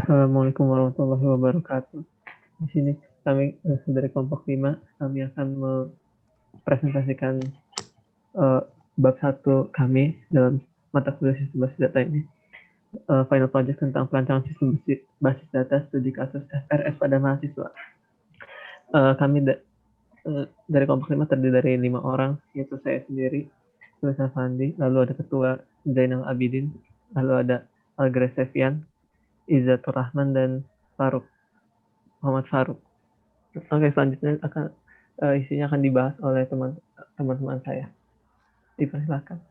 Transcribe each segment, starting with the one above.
Assalamualaikum warahmatullahi wabarakatuh. Di sini kami dari kelompok 5, kami akan mempresentasikan bab 1 kami dalam mata kuliah sistem basis data ini. Final project tentang perancangan sistem basis data studi kasus FRS pada mahasiswa. Kami dari kelompok 5 terdiri dari 5 orang, yaitu saya sendiri, Tulisan Fandi, lalu ada ketua Zainal Abidin, lalu ada Algres Sefian, Izzatur Rahman, dan Muhammad Faruk. Oke, selanjutnya isinya akan dibahas oleh teman-teman saya. Dipersilakan.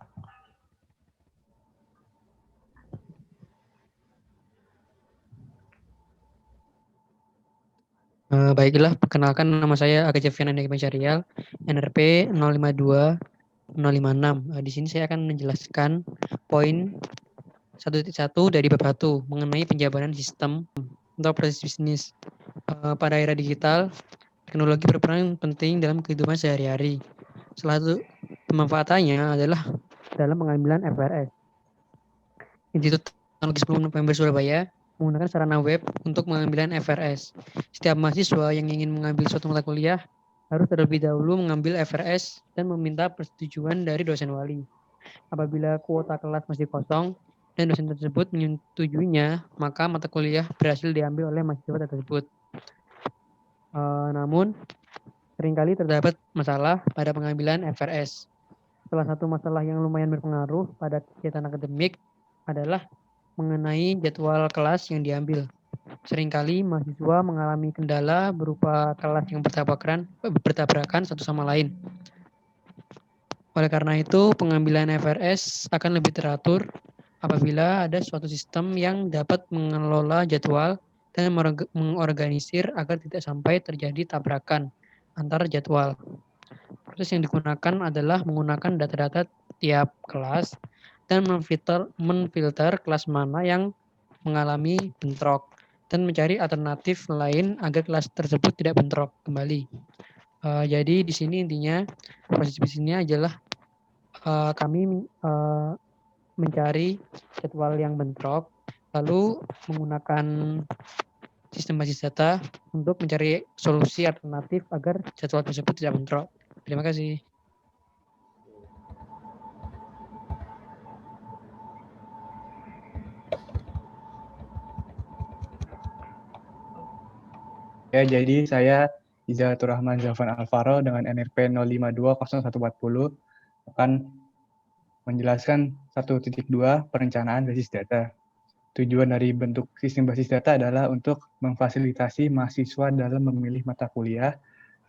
Baiklah, perkenalkan nama saya Aga Jefian Andi Syarial, NRP 052-056. Di sini saya akan menjelaskan poin 1.1 dari bab 1 mengenai penjabaran sistem atau proses bisnis. Pada era digital, teknologi berperan penting dalam kehidupan sehari-hari. Salah satu pemanfaatannya adalah dalam pengambilan FRS. Institut Teknologi 10 November Surabaya menggunakan sarana web untuk pengambilan FRS. Setiap mahasiswa yang ingin mengambil suatu mata kuliah harus terlebih dahulu mengambil FRS dan meminta persetujuan dari dosen wali. Apabila kuota kelas masih kosong dan dosen tersebut menyetujuinya, maka mata kuliah berhasil diambil oleh mahasiswa tersebut. Namun, seringkali terdapat masalah pada pengambilan FRS. Salah satu masalah yang lumayan berpengaruh pada kegiatan akademik adalah mengenai jadwal kelas yang diambil. Seringkali mahasiswa mengalami kendala berupa kelas yang bertabrakan satu sama lain. Oleh karena itu, pengambilan FRS akan lebih teratur apabila ada suatu sistem yang dapat mengelola jadwal dan mengorganisir agar tidak sampai terjadi tabrakan antar jadwal. Proses yang digunakan adalah menggunakan data-data tiap kelas dan menfilter kelas mana yang mengalami bentrok dan mencari alternatif lain agar kelas tersebut tidak bentrok kembali. Jadi di sini intinya proses bisnisnya adalah kami mencari jadwal yang bentrok, lalu menggunakan sistem basis data untuk mencari solusi alternatif agar jadwal tersebut tidak bentrok. Terima kasih. Ya, jadi saya Izzatur Rahman Zafan Alvaro dengan NRP 0520140 akan menjelaskan 1.2 perencanaan basis data. Tujuan dari bentuk sistem basis data adalah untuk memfasilitasi mahasiswa dalam memilih mata kuliah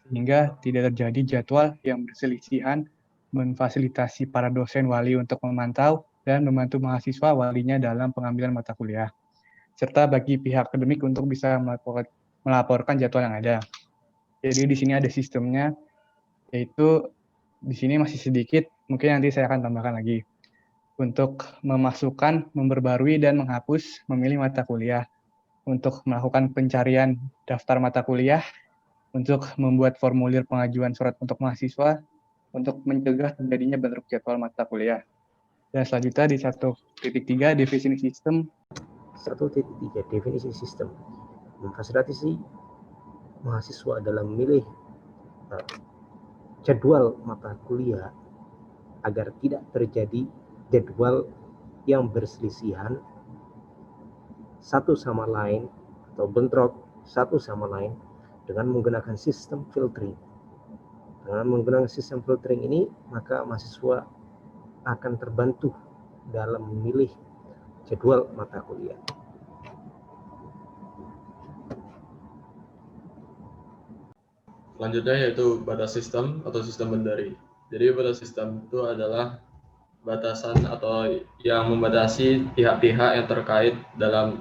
sehingga tidak terjadi jadwal yang berselisihan, memfasilitasi para dosen wali untuk memantau dan membantu mahasiswa walinya dalam pengambilan mata kuliah, serta bagi pihak akademik untuk bisa melaporkan jadwal yang ada. Jadi di sini ada sistemnya, yaitu di sini masih sedikit, mungkin nanti saya akan tambahkan lagi. Untuk memasukkan, memperbarui, dan menghapus memilih mata kuliah, untuk melakukan pencarian daftar mata kuliah, untuk membuat formulir pengajuan surat untuk mahasiswa, untuk mencegah terjadinya bentrok jadwal mata kuliah. Dan selanjutnya di 1.3 definisi sistem. 1.3 definisi sistem memfasilitasi mahasiswa dalam memilih jadwal mata kuliah agar tidak terjadi jadwal yang berselisihan satu sama lain atau bentrok satu sama lain dengan menggunakan sistem filtering. Dengan menggunakan sistem filtering ini, maka mahasiswa akan terbantu dalam memilih jadwal mata kuliah. Selanjutnya yaitu batas sistem atau sistem bendari. Jadi batas sistem itu adalah batasan atau yang membatasi pihak-pihak yang terkait dalam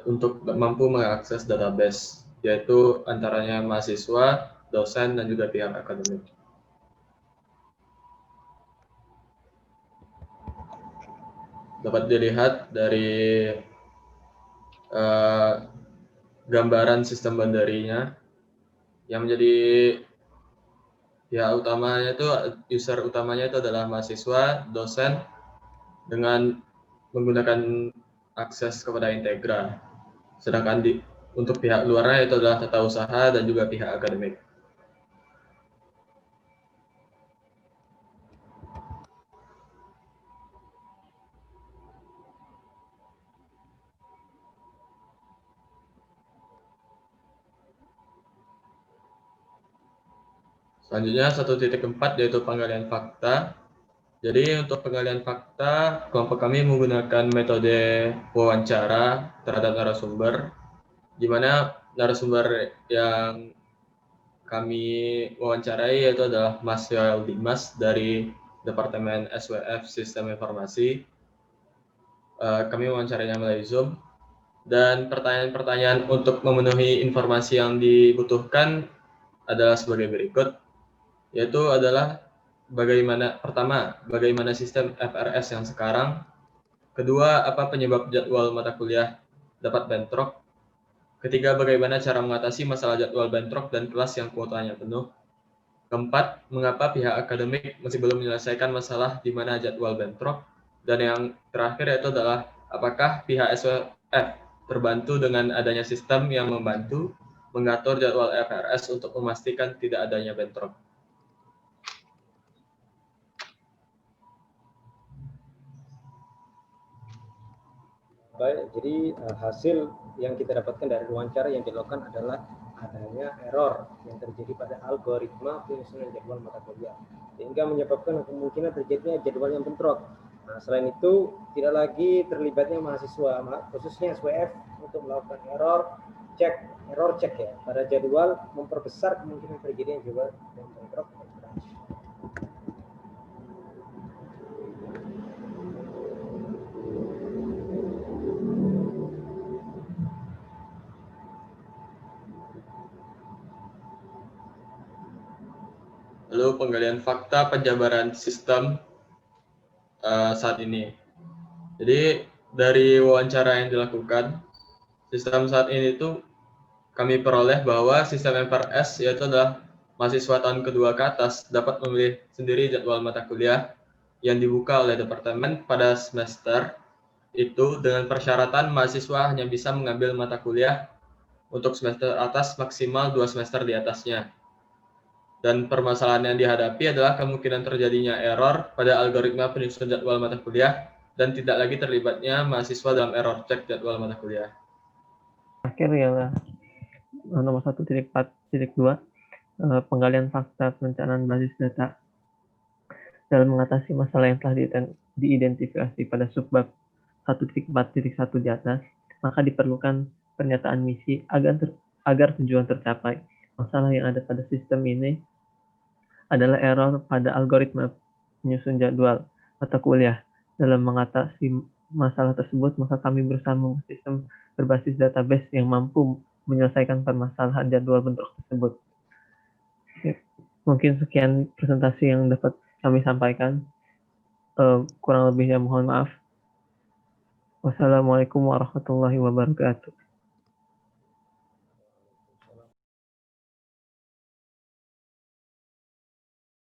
untuk mampu mengakses database, yaitu antaranya mahasiswa, dosen, dan juga pihak akademik. Dapat dilihat dari gambaran sistem bendarinya, yang menjadi utamanya itu user utamanya itu adalah mahasiswa, dosen dengan menggunakan akses kepada Integra. Sedangkan untuk pihak luarnya itu adalah tata usaha dan juga pihak akademik. Selanjutnya 1.4 yaitu penggalian fakta. Jadi untuk penggalian fakta, kelompok kami menggunakan metode wawancara terhadap narasumber, di mana narasumber yang kami wawancarai yaitu adalah Mas Yoel Dimas dari Departemen SWF Sistem Informasi. Kami wawancarainya melalui Zoom, dan pertanyaan-pertanyaan untuk memenuhi informasi yang dibutuhkan adalah sebagai berikut, yaitu adalah bagaimana sistem FRS yang sekarang. Kedua, apa penyebab jadwal mata kuliah dapat bentrok. Ketiga, bagaimana cara mengatasi masalah jadwal bentrok dan kelas yang kuotanya penuh. Keempat, mengapa pihak akademik masih belum menyelesaikan masalah di mana jadwal bentrok. Dan yang terakhir yaitu adalah apakah pihak SWF terbantu dengan adanya sistem yang membantu mengatur jadwal FRS untuk memastikan tidak adanya bentrok. Baik, jadi hasil yang kita dapatkan dari wawancara yang dilakukan adalah adanya error yang terjadi pada algoritma penyusunan jadwal mata kuliah, sehingga menyebabkan kemungkinan terjadinya jadwal yang bentrok. Nah, selain itu, tidak lagi terlibatnya mahasiswa, khususnya SWF, untuk melakukan error check ya pada jadwal, memperbesar kemungkinan terjadinya jadwal yang bentrok. Lalu penggalian fakta penjabaran sistem saat ini. Jadi dari wawancara yang dilakukan, sistem saat ini itu kami peroleh bahwa sistem FRS yaitu adalah mahasiswa tahun kedua ke atas dapat memilih sendiri jadwal mata kuliah yang dibuka oleh departemen pada semester itu, dengan persyaratan mahasiswa hanya bisa mengambil mata kuliah untuk semester atas maksimal 2 semester di atasnya. Dan permasalahan yang dihadapi adalah kemungkinan terjadinya error pada algoritma penyusunan jadwal mata kuliah dan tidak lagi terlibatnya mahasiswa dalam error check jadwal mata kuliah. Akhir ialah nomor 1.4.2 penggalian fakta perencanaan basis data. Dalam mengatasi masalah yang telah diidentifikasi pada subbab 1.4.1 di atas, maka diperlukan pernyataan misi agar tujuan tercapai. Masalah yang ada pada sistem ini adalah error pada algoritma penyusun jadwal mata kuliah. Dalam mengatasi masalah tersebut, maka kami berusaha membuat sistem berbasis database yang mampu menyelesaikan permasalahan jadwal bentrok tersebut. Mungkin sekian presentasi yang dapat kami sampaikan. Kurang lebihnya mohon maaf. Wassalamualaikum warahmatullahi wabarakatuh.